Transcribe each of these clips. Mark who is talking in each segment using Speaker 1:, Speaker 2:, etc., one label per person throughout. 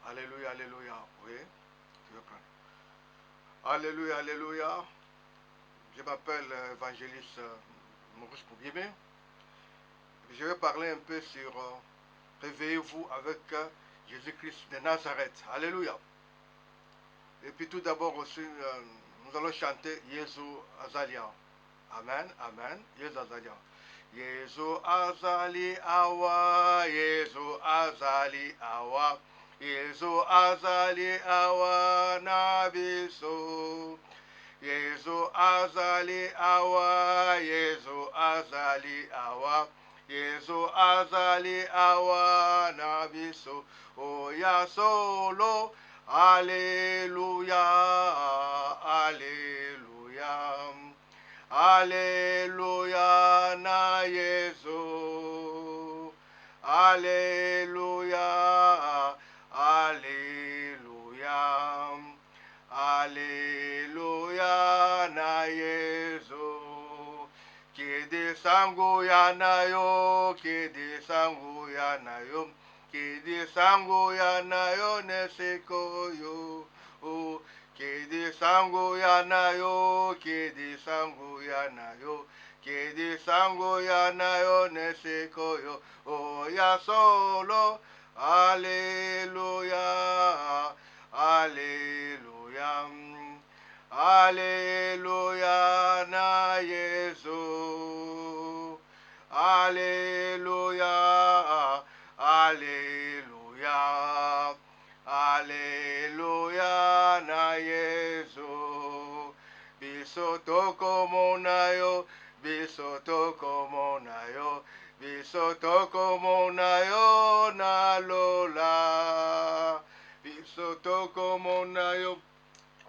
Speaker 1: Alléluia, alléluia. Oui, je vais prendre. Alléluia, alléluia. Je m'appelle évangéliste Maurice Poubiemé. Je vais parler un peu sur réveillez-vous avec Jésus-Christ de Nazareth. Alléluia. Et puis tout d'abord aussi, nous allons chanter Jésus Azalia. Amen, amen. Jésus Azalia. Jésus Azali Awa, Jésus Azali Awa. Yesu azali awa nabiso. Yesu azali awa. Yesu azali awa. Yesu azali awa nabiso. Oya solo. Alléluia. Alléluia. Alléluia na Yesu. Alléluia. Alléluia, Alléluia na Yesu. Kidi sangu ya nayo, kidi sangu ya nayo, kidi sangu ya nayo neseko yo. Kidi sangu ya nayo, kidi sangu ya nayo, kidi sangu ya nayo neseko yo. Ya solo. Alléluia, Alléluia, Alléluia na Yesu. Alléluia, Alléluia, Alléluia na Yesu. Bisoto como nayo, bisoto como nayo. Bisoto como nayo na lola. Bisoto como nayo,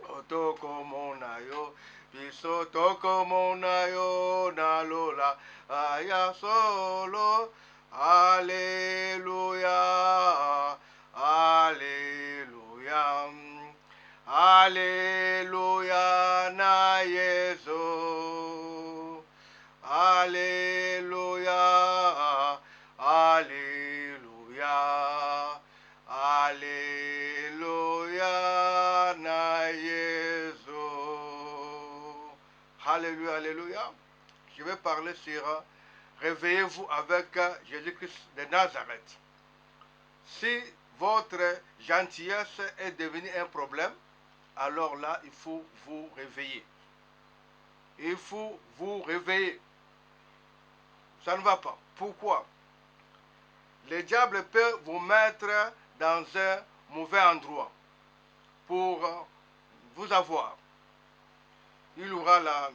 Speaker 1: oto como nayo. Bisoto como nayo na lola. Aya solo. Aleluya. Aleluya. Aleluya na Yesu. Alléluia, Alléluia, Alléluia na Jésus. Alléluia, Alléluia. Je vais parler sur réveillez-vous avec Jésus-Christ de Nazareth. Si votre gentillesse est devenue un problème, alors là, il faut vous réveiller. Il faut vous réveiller. Ça ne va pas. Pourquoi? Le diable peut vous mettre dans un mauvais endroit pour vous avoir. Il aura la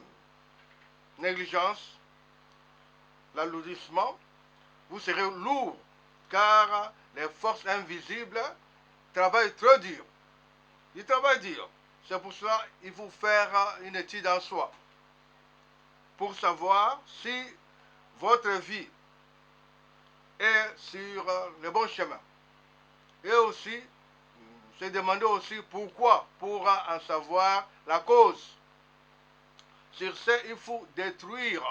Speaker 1: négligence, l'alourdissement. Vous serez lourd car les forces invisibles travaillent trop dur. Ils travaillent dur. C'est pour cela qu'il faut faire une étude en soi pour savoir si votre vie est sur le bon chemin. Et aussi, se demander aussi pourquoi, pour en savoir la cause. Sur ce, il faut détruire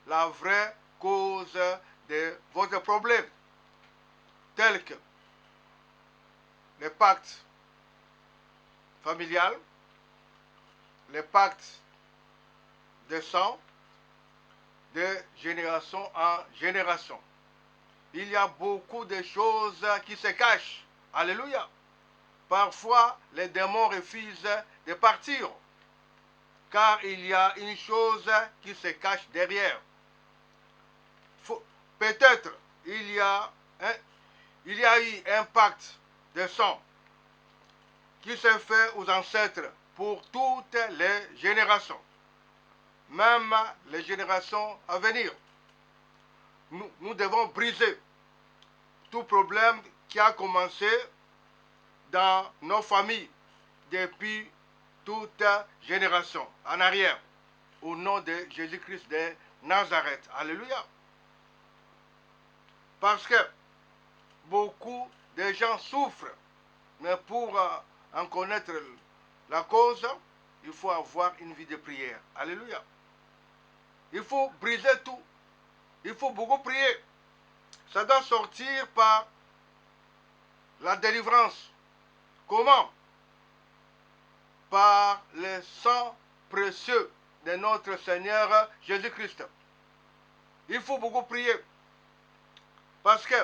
Speaker 1: la vraie cause de votre problème, tel que les pactes familial, les pactes de sang, de génération en génération. Il y a beaucoup de choses qui se cachent. Alléluia. Parfois, les démons refusent de partir, car il y a une chose qui se cache derrière. Peut-être il y a eu un pacte de sang qui s'est fait aux ancêtres pour toutes les générations, même les générations à venir. Nous devons briser tout problème qui a commencé dans nos familles depuis toute génération en arrière, au nom de Jésus-Christ de Nazareth. Alléluia. Parce que beaucoup de gens souffrent, mais pour en connaître la cause, il faut avoir une vie de prière. Alléluia. Il faut briser tout. Il faut beaucoup prier. Ça doit sortir par la délivrance. Comment? Par le sang précieux de notre Seigneur Jésus-Christ. Il faut beaucoup prier. Parce que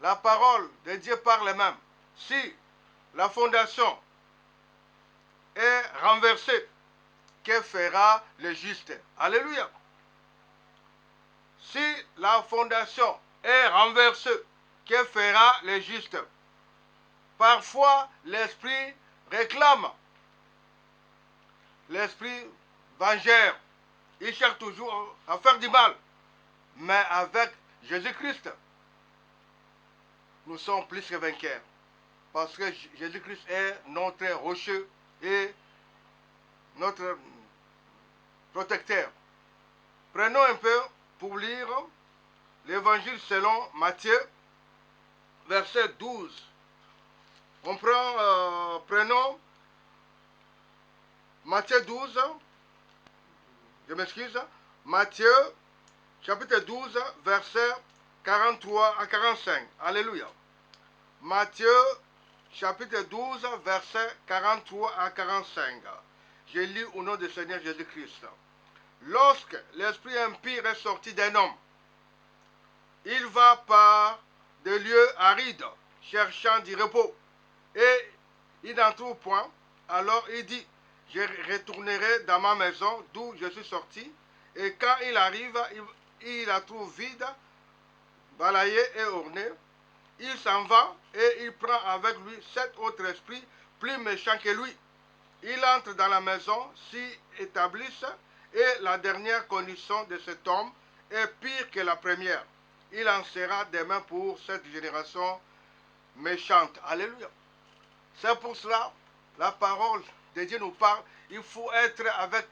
Speaker 1: la parole de Dieu parle même. Si la fondation est renversée, que fera le juste? Alléluia. Si la fondation est renversée, que fera le juste? Parfois, l'esprit réclame. L'esprit vengeur. Il cherche toujours à faire du mal. Mais avec Jésus-Christ, nous sommes plus que vainqueurs. Parce que Jésus-Christ est notre rocher et notre protecteur. Prenons un peu pour lire l'évangile selon Matthieu, verset 12. Prenons Matthieu 12, je m'excuse, Matthieu chapitre 12, verset 43 à 45. Alléluia. Matthieu chapitre 12, verset 43 à 45. Je lis au nom du Seigneur Jésus-Christ. Lorsque l'esprit impie est sorti d'un homme, il va par des lieux arides, cherchant du repos. Et il n'en trouve point. Alors il dit, je retournerai dans ma maison d'où je suis sorti. Et quand il arrive, il la trouve vide, balayée et ornée. Il s'en va et il prend avec lui 7 autres esprits plus méchants que lui. Il entre dans la maison, s'y établissent, et la dernière condition de cet homme est pire que la première. Il en sera de même pour cette génération méchante. Alléluia. C'est pour cela, la parole de Dieu nous parle, il faut être avec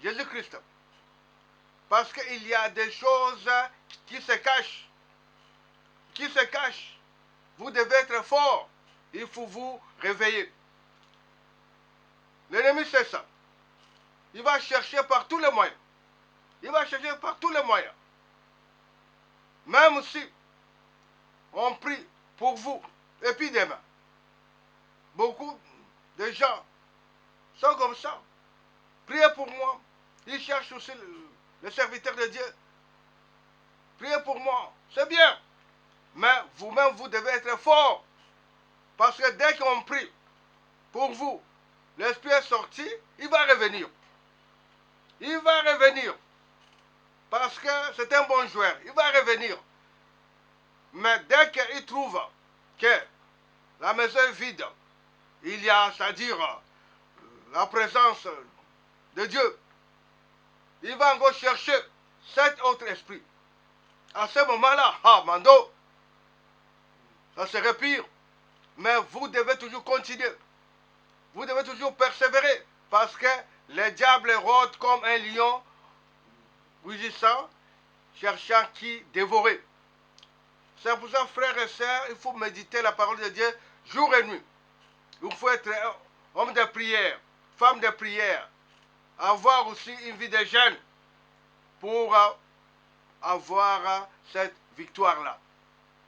Speaker 1: Jésus-Christ. Parce qu'il y a des choses qui se cachent. Qui se cachent. Vous devez être fort. Il faut vous réveiller. L'ennemi, c'est ça. Il va chercher par tous les moyens. Il va chercher par tous les moyens. Même si on prie pour vous, et puis demain, beaucoup de gens sont comme ça. Priez pour moi. Ils cherchent aussi le serviteur de Dieu. Priez pour moi. C'est bien. Mais vous-même, vous devez être fort. Parce que dès qu'on prie pour vous, l'esprit est sorti, il va revenir. Il va revenir. Parce que c'est un bon joueur. Il va revenir. Mais dès qu'il trouve que la maison est vide, il y a, c'est-à-dire, la présence de Dieu, il va encore chercher cet autre esprit. À ce moment-là, Mando, ça serait pire. Mais vous devez toujours continuer. Vous devez toujours persévérer. Parce que le diable rôde comme un lion rugissant, cherchant qui dévorer. C'est pour ça, frères et sœurs, il faut méditer la parole de Dieu jour et nuit. Il faut être homme de prière, femme de prière. Avoir aussi une vie de jeûne pour avoir cette victoire-là.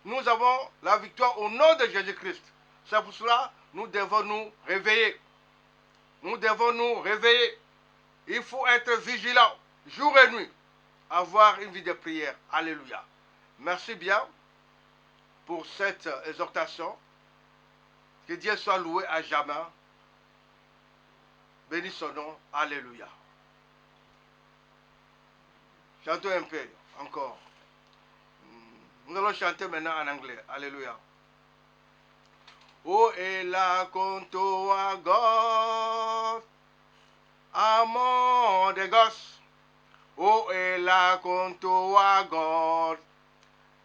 Speaker 1: Nous avons la victoire au nom de Jésus-Christ. C'est pour cela que nous devons nous réveiller. Nous devons nous réveiller. Il faut être vigilant, jour et nuit. Avoir une vie de prière. Alléluia. Merci bien pour cette exhortation. Que Dieu soit loué à jamais. Bénis son nom. Alléluia. Chantons un peu encore. Nous allons chanter maintenant en anglais. Alléluia. Oh, ela conto a God among the gods. Oh, ela conto a God.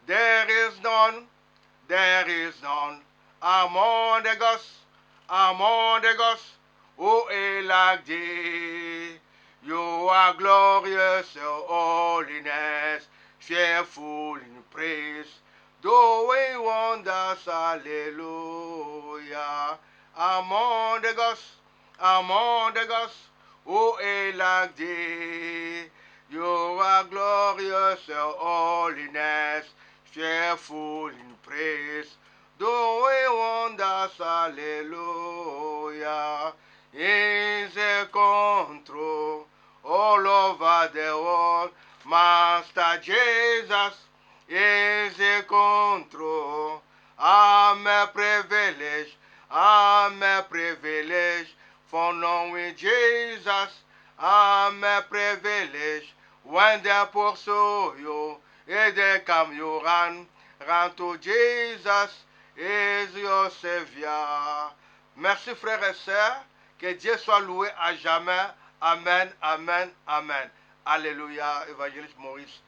Speaker 1: There is none among the gods, oh Elagde. You are glorious in holiness, fearful in praise, doing wonders, hallelujah. Among the gods, oh Elagde. You are glorious in holiness, fearful in praise, doing wonders, hallelujah. He's in control all over the world. Master Jesus is in control. I'm a privilege for knowing Jesus. I'm a privilege when they pursue you, if they come, you run to Jesus, is your Savior. Merci frères et sœurs, que Dieu soit loué à jamais. Amen, amen, amen. Alléluia, évangéliste Maurice.